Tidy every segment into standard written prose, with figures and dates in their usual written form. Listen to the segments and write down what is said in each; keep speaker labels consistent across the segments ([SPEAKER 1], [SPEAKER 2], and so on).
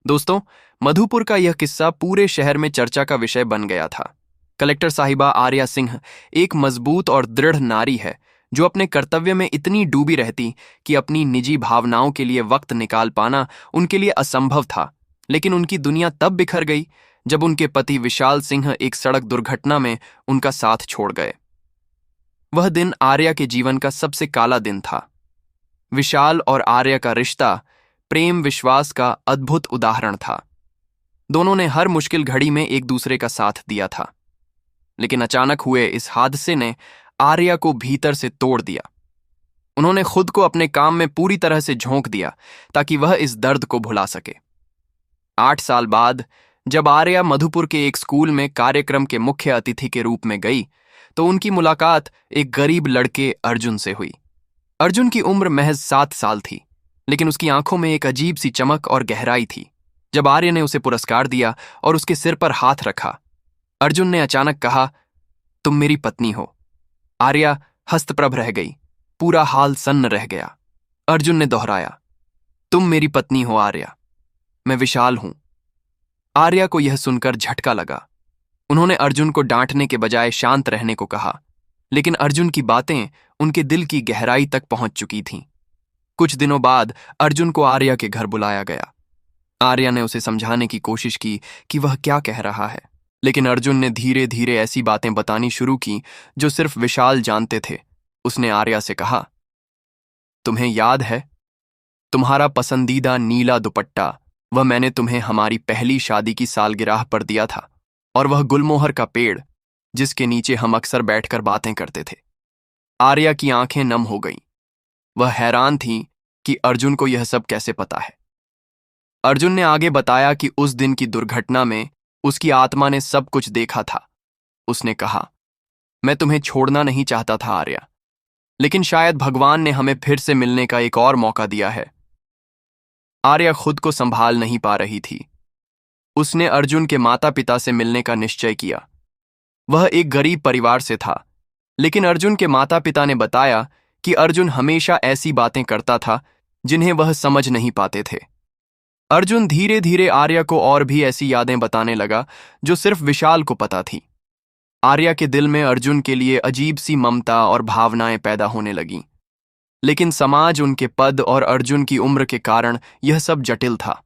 [SPEAKER 1] दोस्तों, मधुपुर का यह किस्सा पूरे शहर में चर्चा का विषय बन गया था। कलेक्टर साहिबा आर्या सिंह एक मजबूत और दृढ़ नारी है जो अपने कर्तव्य में इतनी डूबी रहती कि अपनी निजी भावनाओं के लिए वक्त निकाल पाना उनके लिए असंभव था। लेकिन उनकी दुनिया तब बिखर गई जब उनके पति विशाल सिंह एक सड़क दुर्घटना में उनका साथ छोड़ गए। वह दिन आर्या के जीवन का सबसे काला दिन था। विशाल और आर्या का रिश्ता प्रेम विश्वास का अद्भुत उदाहरण था। दोनों ने हर मुश्किल घड़ी में एक दूसरे का साथ दिया था। लेकिन अचानक हुए इस हादसे ने आर्या को भीतर से तोड़ दिया। उन्होंने खुद को अपने काम में पूरी तरह से झोंक दिया ताकि वह इस दर्द को भुला सके। 8 साल बाद जब आर्या मधुपुर के एक स्कूल में कार्यक्रम के मुख्य अतिथि के रूप में गई तो उनकी मुलाकात एक गरीब लड़के अर्जुन से हुई। अर्जुन की उम्र महज 7 साल थी, लेकिन उसकी आंखों में एक अजीब सी चमक और गहराई थी। जब आर्य ने उसे पुरस्कार दिया और उसके सिर पर हाथ रखा, अर्जुन ने अचानक कहा, तुम मेरी पत्नी हो। आर्या हस्तप्रभ रह गई, पूरा हाल सन्न रह गया। अर्जुन ने दोहराया, तुम मेरी पत्नी हो आर्या, मैं विशाल हूं। आर्या को यह सुनकर झटका लगा। उन्होंने अर्जुन को डांटने के बजाय शांत रहने को कहा, लेकिन अर्जुन की बातें उनके दिल की गहराई तक पहुंच चुकी थीं। कुछ दिनों बाद अर्जुन को आर्या के घर बुलाया गया। आर्या ने उसे समझाने की कोशिश की कि वह क्या कह रहा है, लेकिन अर्जुन ने धीरे धीरे ऐसी बातें बतानी शुरू की जो सिर्फ विशाल जानते थे। उसने आर्या से कहा, तुम्हें याद है, तुम्हारा पसंदीदा नीला दुपट्टा, वह मैंने तुम्हें हमारी पहली शादी की सालगिरह पर दिया था, और वह गुलमोहर का पेड़ जिसके नीचे हम अक्सर बैठकर बातें करते थे। आर्या की आंखें नम हो गईं। वह हैरान थी कि अर्जुन को यह सब कैसे पता है। अर्जुन ने आगे बताया कि उस दिन की दुर्घटना में उसकी आत्मा ने सब कुछ देखा था। उसने कहा, मैं तुम्हें छोड़ना नहीं चाहता था आर्या, लेकिन शायद भगवान ने हमें फिर से मिलने का एक और मौका दिया है। आर्या खुद को संभाल नहीं पा रही थी। उसने अर्जुन के माता पिता से मिलने का निश्चय किया। वह एक गरीब परिवार से था, लेकिन अर्जुन के माता पिता ने बताया कि अर्जुन हमेशा ऐसी बातें करता था जिन्हें वह समझ नहीं पाते थे। अर्जुन धीरे धीरे आर्या को और भी ऐसी यादें बताने लगा जो सिर्फ विशाल को पता थी। आर्या के दिल में अर्जुन के लिए अजीब सी ममता और भावनाएं पैदा होने लगीं, लेकिन समाज, उनके पद और अर्जुन की उम्र के कारण यह सब जटिल था।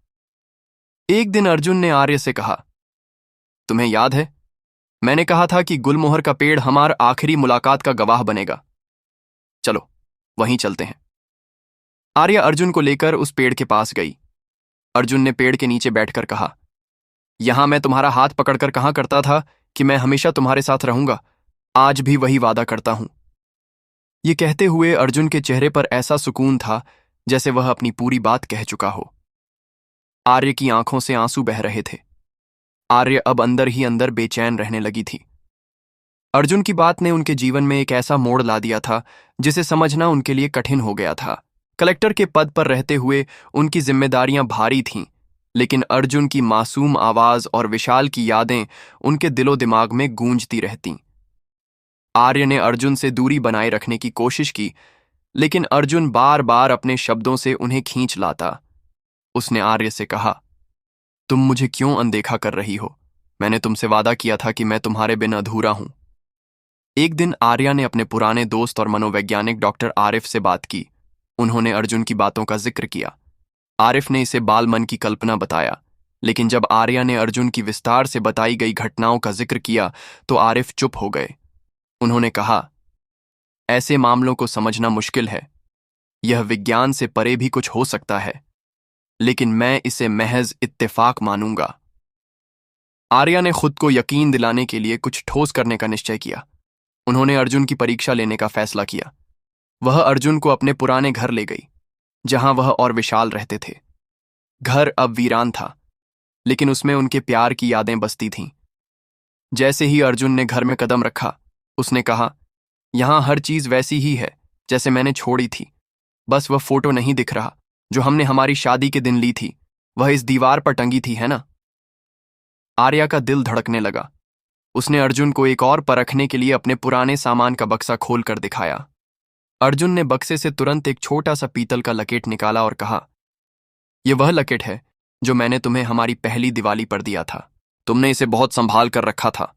[SPEAKER 1] एक दिन अर्जुन ने आर्या से कहा, तुम्हें याद है, मैंने कहा था कि गुलमोहर का पेड़ हमारी आखिरी मुलाकात का गवाह बनेगा। चलो वहीं चलते हैं। आर्या अर्जुन को लेकर उस पेड़ के पास गई। अर्जुन ने पेड़ के नीचे बैठकर कहा, यहां मैं तुम्हारा हाथ पकड़कर कहा करता था कि मैं हमेशा तुम्हारे साथ रहूंगा। आज भी वही वादा करता हूं। ये कहते हुए अर्जुन के चेहरे पर ऐसा सुकून था जैसे वह अपनी पूरी बात कह चुका हो। आर्य की आंखों से आंसू बह रहे थे। आर्य अब अंदर ही अंदर बेचैन रहने लगी थी। अर्जुन की बात ने उनके जीवन में एक ऐसा मोड़ ला दिया था जिसे समझना उनके लिए कठिन हो गया था। कलेक्टर के पद पर रहते हुए उनकी जिम्मेदारियां भारी थीं, लेकिन अर्जुन की मासूम आवाज और विशाल की यादें उनके दिलो दिमाग में गूंजती रहतीं। आर्य ने अर्जुन से दूरी बनाए रखने की कोशिश की, लेकिन अर्जुन बार बार अपने शब्दों से उन्हें खींच लाता। उसने आर्य से कहा, तुम मुझे क्यों अनदेखा कर रही हो? मैंने तुमसे वादा किया था कि मैं तुम्हारे बिन अधूरा हूं। एक दिन आर्या ने अपने पुराने दोस्त और मनोवैज्ञानिक डॉक्टर आरिफ से बात की। उन्होंने अर्जुन की बातों का जिक्र किया। आरिफ ने इसे बालमन की कल्पना बताया, लेकिन जब आर्या ने अर्जुन की विस्तार से बताई गई घटनाओं का जिक्र किया तो आरिफ चुप हो गए। उन्होंने कहा, ऐसे मामलों को समझना मुश्किल है। यह विज्ञान से परे भी कुछ हो सकता है, लेकिन मैं इसे महज इत्तेफाक मानूंगा। आर्या ने खुद को यकीन दिलाने के लिए कुछ ठोस करने का निश्चय किया। उन्होंने अर्जुन की परीक्षा लेने का फैसला किया। वह अर्जुन को अपने पुराने घर ले गई, जहां वह और विशाल रहते थे। घर अब वीरान था, लेकिन उसमें उनके प्यार की यादें बसती थीं। जैसे ही अर्जुन ने घर में कदम रखा, उसने कहा, यहां हर चीज वैसी ही है जैसे मैंने छोड़ी थी। बस वह फोटो नहीं दिख रहा जो हमने हमारी शादी के दिन ली थी। वह इस दीवार पर टंगी थी, है ना? आर्या का दिल धड़कने लगा। उसने अर्जुन को एक और परखने के लिए अपने पुराने सामान का बक्सा खोलकर दिखाया। अर्जुन ने बक्से से तुरंत एक छोटा सा पीतल का लकेट निकाला और कहा, यह वह लकेट है जो मैंने तुम्हें हमारी पहली दिवाली पर दिया था। तुमने इसे बहुत संभाल कर रखा था।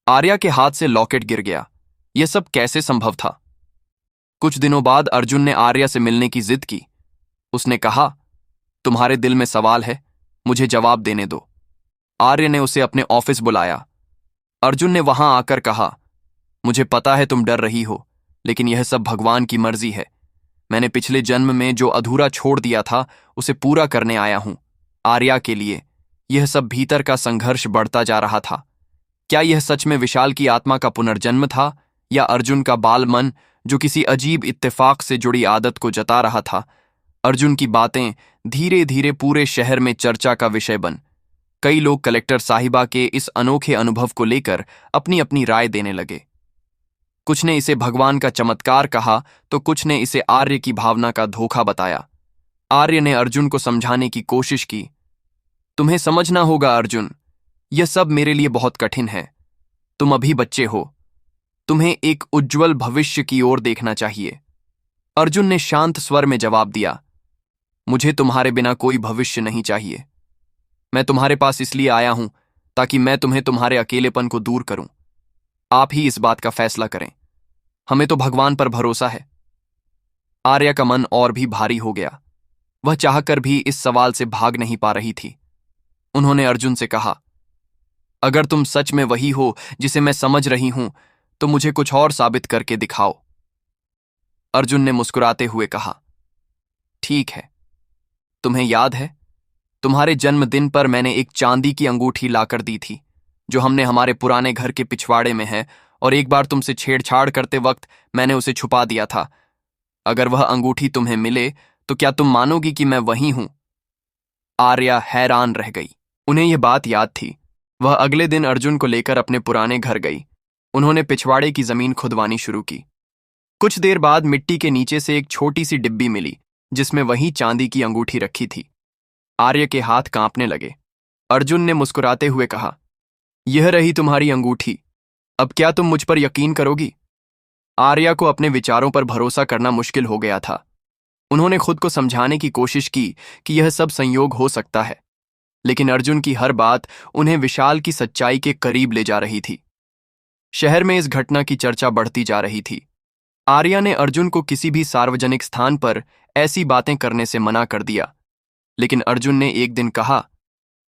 [SPEAKER 1] आर्या के हाथ से लॉकेट गिर गया। यह सब कैसे संभव था? कुछ दिनों बाद अर्जुन ने आर्या से मिलने की जिद की। उसने कहा, तुम्हारे दिल में सवाल है, मुझे जवाब देने दो। आर्य ने उसे अपने ऑफिस बुलाया। अर्जुन ने वहां आकर कहा, मुझे पता है तुम डर रही हो, लेकिन यह सब भगवान की मर्जी है। मैंने पिछले जन्म में जो अधूरा छोड़ दिया था उसे पूरा करने आया हूं। आर्या के लिए यह सब भीतर का संघर्ष बढ़ता जा रहा था। क्या यह सच में विशाल की आत्मा का पुनर्जन्म था, या अर्जुन का बाल मन जो किसी अजीब इत्तेफाक से जुड़ी आदत को जता रहा था? अर्जुन की बातें धीरे धीरे पूरे शहर में चर्चा का विषय बन। कई लोग कलेक्टर साहिबा के इस अनोखे अनुभव को लेकर अपनी अपनी राय देने लगे। कुछ ने इसे भगवान का चमत्कार कहा तो कुछ ने इसे आर्य की भावना का धोखा बताया। आर्य ने अर्जुन को समझाने की कोशिश की। तुम्हें समझना होगा अर्जुन, यह सब मेरे लिए बहुत कठिन है। तुम अभी बच्चे हो, तुम्हें एक उज्जवल भविष्य की ओर देखना चाहिए। अर्जुन ने शांत स्वर में जवाब दिया, मुझे तुम्हारे बिना कोई भविष्य नहीं चाहिए। मैं तुम्हारे पास इसलिए आया हूं ताकि मैं तुम्हें तुम्हारे अकेलेपन को दूर करूं। आप ही इस बात का फैसला करें। हमें तो भगवान पर भरोसा है। आर्या का मन और भी भारी हो गया। वह चाहकर भी इस सवाल से भाग नहीं पा रही थी। उन्होंने अर्जुन से कहा, अगर तुम सच में वही हो जिसे मैं समझ रही हूं तो मुझे कुछ और साबित करके दिखाओ। अर्जुन ने मुस्कुराते हुए कहा, ठीक है। तुम्हें याद है, तुम्हारे जन्मदिन पर मैंने एक चांदी की अंगूठी लाकर दी थी जो हमने हमारे पुराने घर के पिछवाड़े में है, और एक बार तुमसे छेड़छाड़ करते वक्त मैंने उसे छुपा दिया था। अगर वह अंगूठी तुम्हें मिले तो क्या तुम मानोगी कि मैं वही हूं? आर्या हैरान रह गई। उन्हें यह बात याद थी। वह अगले दिन अर्जुन को लेकर अपने पुराने घर गई। उन्होंने पिछवाड़े की जमीन खुदवानी शुरू की। कुछ देर बाद मिट्टी के नीचे से एक छोटी सी डिब्बी मिली जिसमें वही चांदी की अंगूठी रखी थी। आर्य के हाथ कांपने लगे। अर्जुन ने मुस्कुराते हुए कहा, यह रही तुम्हारी अंगूठी। अब क्या तुम मुझ पर यकीन करोगी? आर्या को अपने विचारों पर भरोसा करना मुश्किल हो गया था। उन्होंने खुद को समझाने की कोशिश की कि यह सब संयोग हो सकता है, लेकिन अर्जुन की हर बात उन्हें विशाल की सच्चाई के करीब ले जा रही थी। शहर में इस घटना की चर्चा बढ़ती जा रही थी। आर्या ने अर्जुन को किसी भी सार्वजनिक स्थान पर ऐसी बातें करने से मना कर दिया, लेकिन अर्जुन ने एक दिन कहा,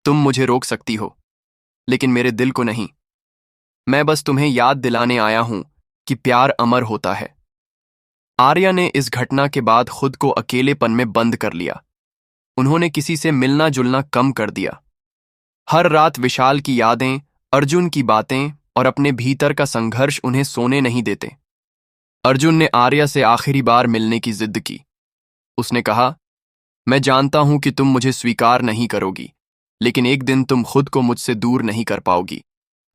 [SPEAKER 1] तुम मुझे रोक सकती हो, लेकिन मेरे दिल को नहीं। मैं बस तुम्हें याद दिलाने आया हूं कि प्यार अमर होता है। आर्या ने इस घटना के बाद खुद को अकेलेपन में बंद कर लिया। उन्होंने किसी से मिलना जुलना कम कर दिया। हर रात विशाल की यादें, अर्जुन की बातें और अपने भीतर का संघर्ष उन्हें सोने नहीं देते। अर्जुन ने आर्या से आखिरी बार मिलने की जिद की। उसने कहा, मैं जानता हूं कि तुम मुझे स्वीकार नहीं करोगी, लेकिन एक दिन तुम खुद को मुझसे दूर नहीं कर पाओगी।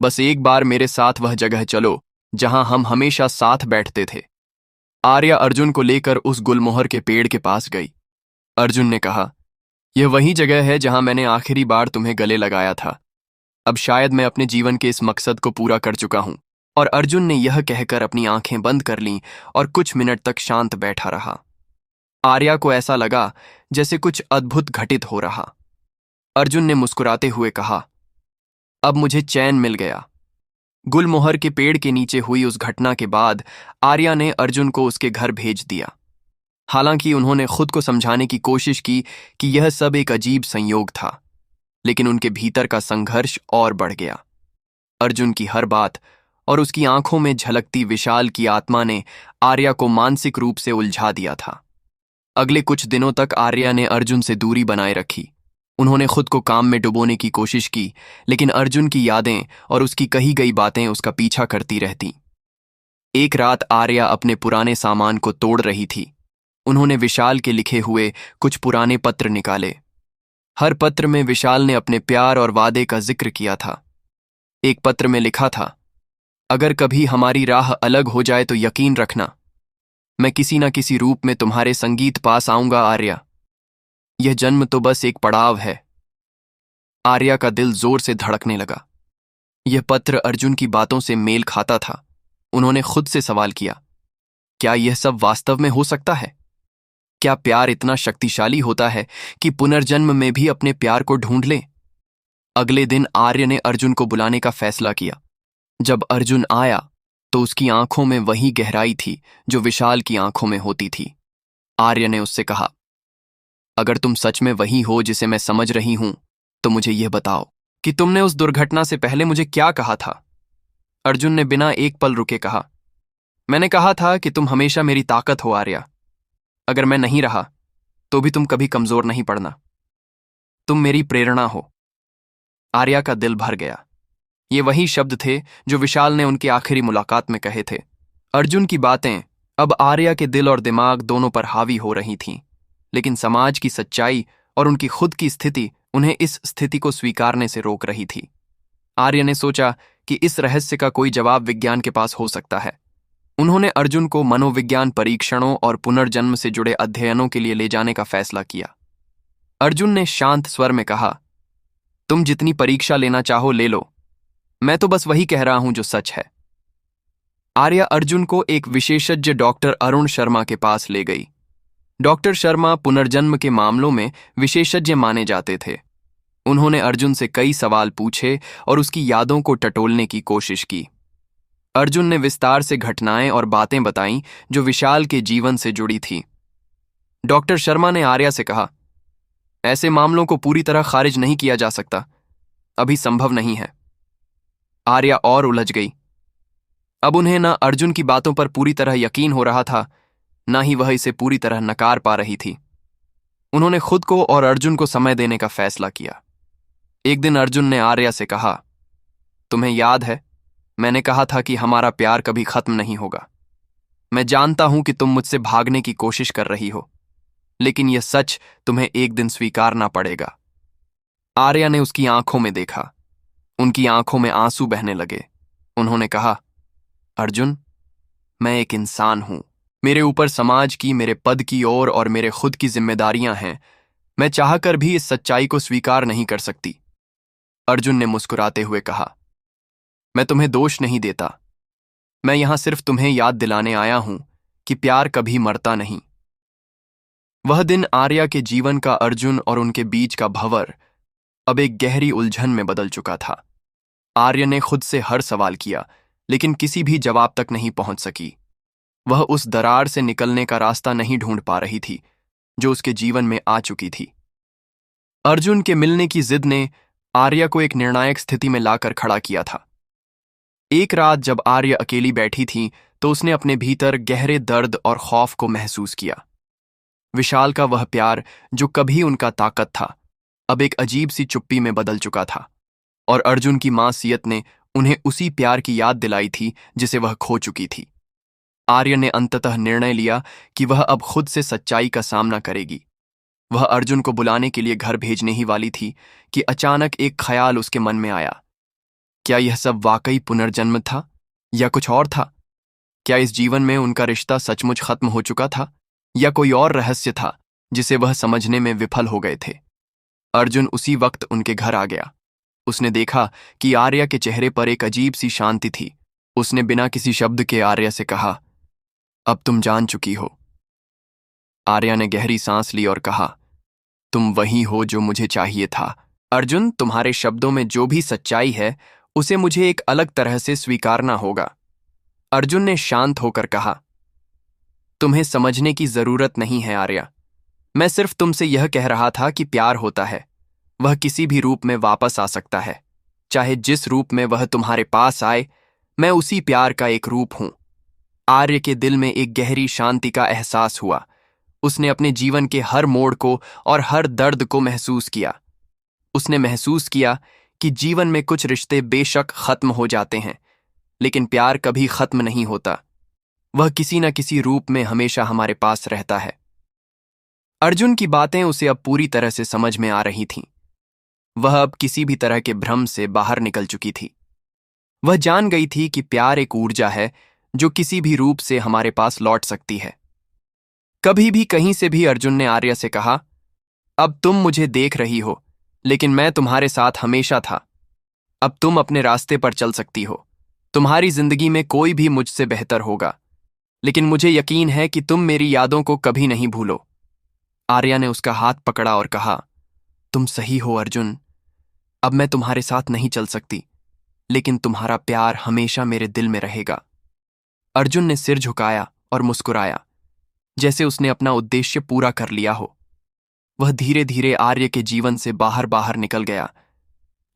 [SPEAKER 1] बस एक बार मेरे साथ वह जगह चलो जहां हम हमेशा साथ बैठते थे। आर्या अर्जुन को लेकर उस गुलमोहर के पेड़ के पास गई। अर्जुन ने कहा, यह वही जगह है जहां मैंने आखिरी बार तुम्हें गले लगाया था। अब शायद मैं अपने जीवन के इस मकसद को पूरा कर चुका हूं। और अर्जुन ने यह कहकर अपनी आंखें बंद कर लीं और कुछ मिनट तक शांत बैठा रहा। आर्या को ऐसा लगा जैसे कुछ अद्भुत घटित हो रहा। अर्जुन ने मुस्कुराते हुए कहा, अब मुझे चैन मिल गया। गुलमोहर के पेड़ के नीचे हुई उस घटना के बाद आर्या ने अर्जुन को उसके घर भेज दिया। हालांकि उन्होंने खुद को समझाने की कोशिश की कि यह सब एक अजीब संयोग था, लेकिन उनके भीतर का संघर्ष और बढ़ गया। अर्जुन की हर बात और उसकी आंखों में झलकती विशाल की आत्मा ने आर्या को मानसिक रूप से उलझा दिया था। अगले कुछ दिनों तक आर्या ने अर्जुन से दूरी बनाए रखी। उन्होंने खुद को काम में डुबोने की कोशिश की, लेकिन अर्जुन की यादें और उसकी कही गई बातें उसका पीछा करती रहती। एक रात आर्या अपने पुराने सामान को तोड़ रही थी। उन्होंने विशाल के लिखे हुए कुछ पुराने पत्र निकाले। हर पत्र में विशाल ने अपने प्यार और वादे का जिक्र किया था। एक पत्र में लिखा था, अगर कभी हमारी राह अलग हो जाए तो यकीन रखना, मैं किसी न किसी रूप में तुम्हारे संगीत पास आऊंगा आर्या। यह जन्म तो बस एक पड़ाव है। आर्या का दिल जोर से धड़कने लगा। यह पत्र अर्जुन की बातों से मेल खाता था। उन्होंने खुद से सवाल किया, क्या यह सब वास्तव में हो सकता है? क्या प्यार इतना शक्तिशाली होता है कि पुनर्जन्म में भी अपने प्यार को ढूंढ ले? अगले दिन आर्य ने अर्जुन को बुलाने का फैसला किया। जब अर्जुन आया तो उसकी आंखों में वही गहराई थी जो विशाल की आंखों में होती थी। आर्य ने उससे कहा, अगर तुम सच में वही हो जिसे मैं समझ रही हूं, तो मुझे यह बताओ कि तुमने उस दुर्घटना से पहले मुझे क्या कहा था? अर्जुन ने बिना एक पल रुके कहा, मैंने कहा था कि तुम हमेशा मेरी ताकत हो आर्या। अगर मैं नहीं रहा तो भी तुम कभी कमजोर नहीं पड़ना। तुम मेरी प्रेरणा हो। आर्या का दिल भर गया। ये वही शब्द थे जो विशाल ने उनकी आखिरी मुलाकात में कहे थे। अर्जुन की बातें अब आर्या के दिल और दिमाग दोनों पर हावी हो रही थीं, लेकिन समाज की सच्चाई और उनकी खुद की स्थिति उन्हें इस स्थिति को स्वीकारने से रोक रही थी। आर्य ने सोचा कि इस रहस्य का कोई जवाब विज्ञान के पास हो सकता है। उन्होंने अर्जुन को मनोविज्ञान परीक्षणों और पुनर्जन्म से जुड़े अध्ययनों के लिए ले जाने का फैसला किया। अर्जुन ने शांत स्वर में कहा, तुम जितनी परीक्षा लेना चाहो ले लो, मैं तो बस वही कह रहा हूं जो सच है। आर्या अर्जुन को एक विशेषज्ञ डॉक्टर अरुण शर्मा के पास ले गई। डॉक्टर शर्मा पुनर्जन्म के मामलों में विशेषज्ञ माने जाते थे। उन्होंने अर्जुन से कई सवाल पूछे और उसकी यादों को टटोलने की कोशिश की। अर्जुन ने विस्तार से घटनाएं और बातें बताईं जो विशाल के जीवन से जुड़ी थी। डॉक्टर शर्मा ने आर्या से कहा, ऐसे मामलों को पूरी तरह खारिज नहीं किया जा सकता, अभी संभव नहीं है। आर्या और उलझ गई। अब उन्हें न अर्जुन की बातों पर पूरी तरह यकीन हो रहा था, न ही वह इसे पूरी तरह नकार पा रही थी। उन्होंने खुद को और अर्जुन को समय देने का फैसला किया। एक दिन अर्जुन ने आर्या से कहा, तुम्हें याद है, मैंने कहा था कि हमारा प्यार कभी खत्म नहीं होगा। मैं जानता हूं कि तुम मुझसे भागने की कोशिश कर रही हो, लेकिन यह सच तुम्हें एक दिन स्वीकारना पड़ेगा। आर्या ने उसकी आंखों में देखा। उनकी आंखों में आंसू बहने लगे। उन्होंने कहा, अर्जुन, मैं एक इंसान हूं। मेरे ऊपर समाज की, मेरे पद की और मेरे खुद की जिम्मेदारियां हैं। मैं चाहकर भी इस सच्चाई को स्वीकार नहीं कर सकती। अर्जुन ने मुस्कुराते हुए कहा, मैं तुम्हें दोष नहीं देता। मैं यहां सिर्फ तुम्हें याद दिलाने आया हूं कि प्यार कभी मरता नहीं। वह दिन आर्या के जीवन का अर्जुन और उनके बीच का भंवर अब एक गहरी उलझन में बदल चुका था। आर्य ने खुद से हर सवाल किया, लेकिन किसी भी जवाब तक नहीं पहुंच सकी। वह उस दरार से निकलने का रास्ता नहीं ढूंढ पा रही थी जो उसके जीवन में आ चुकी थी। अर्जुन के मिलने की जिद ने आर्या को एक निर्णायक स्थिति में लाकर खड़ा किया था। एक रात जब आर्या अकेली बैठी थी तो उसने अपने भीतर गहरे दर्द और खौफ को महसूस किया। विशाल का वह प्यार जो कभी उनका ताकत था, अब एक अजीब सी चुप्पी में बदल चुका था, और अर्जुन की मासूमियत ने उन्हें उसी प्यार की याद दिलाई थी जिसे वह खो चुकी थी। आर्य ने अंततः निर्णय लिया कि वह अब खुद से सच्चाई का सामना करेगी। वह अर्जुन को बुलाने के लिए घर भेजने ही वाली थी कि अचानक एक ख्याल उसके मन में आया। क्या यह सब वाकई पुनर्जन्म था या कुछ और था? क्या इस जीवन में उनका रिश्ता सचमुच खत्म हो चुका था या कोई और रहस्य था जिसे वह समझने में विफल हो गए थे? अर्जुन उसी वक्त उनके घर आ गया। उसने देखा कि आर्या के चेहरे पर एक अजीब सी शांति थी। उसने बिना किसी शब्द के आर्या से कहा, अब तुम जान चुकी हो। आर्या ने गहरी सांस ली और कहा, तुम वही हो जो मुझे चाहिए था। अर्जुन, तुम्हारे शब्दों में जो भी सच्चाई है उसे मुझे एक अलग तरह से स्वीकारना होगा। अर्जुन ने शांत होकर कहा, तुम्हें समझने की जरूरत नहीं है आर्या। मैं सिर्फ तुमसे यह कह रहा था कि प्यार होता है, वह किसी भी रूप में वापस आ सकता है। चाहे जिस रूप में वह तुम्हारे पास आए, मैं उसी प्यार का एक रूप हूं। आर्य के दिल में एक गहरी शांति का एहसास हुआ। उसने अपने जीवन के हर मोड़ को और हर दर्द को महसूस किया। उसने महसूस किया कि जीवन में कुछ रिश्ते बेशक खत्म हो जाते हैं, लेकिन प्यार कभी खत्म नहीं होता। वह किसी न किसी रूप में हमेशा हमारे पास रहता है। अर्जुन की बातें उसे अब पूरी तरह से समझ में आ रही थीं। वह अब किसी भी तरह के भ्रम से बाहर निकल चुकी थी। वह जान गई थी कि प्यार एक ऊर्जा है जो किसी भी रूप से हमारे पास लौट सकती है। कभी भी कहीं से भी अर्जुन ने आर्या से कहा, अब तुम मुझे देख रही हो, लेकिन मैं तुम्हारे साथ हमेशा था। अब तुम अपने रास्ते पर चल सकती हो। तुम्हारी जिंदगी में कोई भी मुझसे बेहतर होगा, लेकिन मुझे यकीन है कि तुम मेरी यादों को कभी नहीं भूलो। आर्या ने उसका हाथ पकड़ा और कहा, तुम सही हो अर्जुन। अब मैं तुम्हारे साथ नहीं चल सकती, लेकिन तुम्हारा प्यार हमेशा मेरे दिल में रहेगा। अर्जुन ने सिर झुकाया और मुस्कुराया, जैसे उसने अपना उद्देश्य पूरा कर लिया हो। वह धीरे धीरे आर्य के जीवन से बाहर बाहर निकल गया,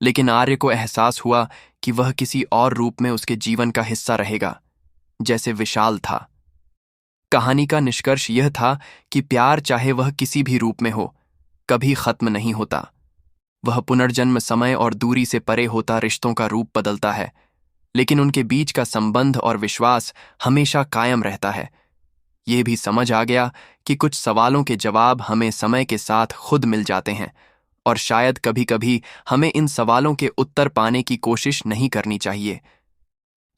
[SPEAKER 1] लेकिन आर्य को एहसास हुआ कि वह किसी और रूप में उसके जीवन का हिस्सा रहेगा, जैसे विशाल था। कहानी का निष्कर्ष यह था कि प्यार, चाहे वह किसी भी रूप में हो, कभी खत्म नहीं होता। वह पुनर्जन्म, समय और दूरी से परे होता रिश्तों का रूप बदलता है, लेकिन उनके बीच का संबंध और विश्वास हमेशा कायम रहता है। यह भी समझ आ गया कि कुछ सवालों के जवाब हमें समय के साथ खुद मिल जाते हैं, और शायद कभी कभी हमें इन सवालों के उत्तर पाने की कोशिश नहीं करनी चाहिए,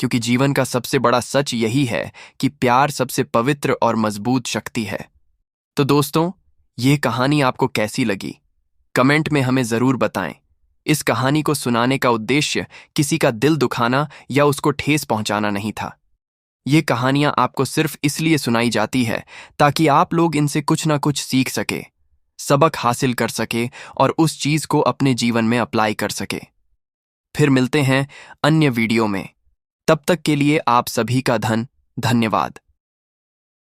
[SPEAKER 1] क्योंकि जीवन का सबसे बड़ा सच यही है कि प्यार सबसे पवित्र और मजबूत शक्ति है। तो दोस्तों, ये कहानी आपको कैसी लगी? कमेंट में हमें जरूर बताएं। इस कहानी को सुनाने का उद्देश्य किसी का दिल दुखाना या उसको ठेस पहुंचाना नहीं था। ये कहानियां आपको सिर्फ इसलिए सुनाई जाती है ताकि आप लोग इनसे कुछ ना कुछ सीख सके, सबक हासिल कर सके और उस चीज को अपने जीवन में अप्लाई कर सके। फिर मिलते हैं अन्य वीडियो में। तब तक के लिए आप सभी का धन्यवाद।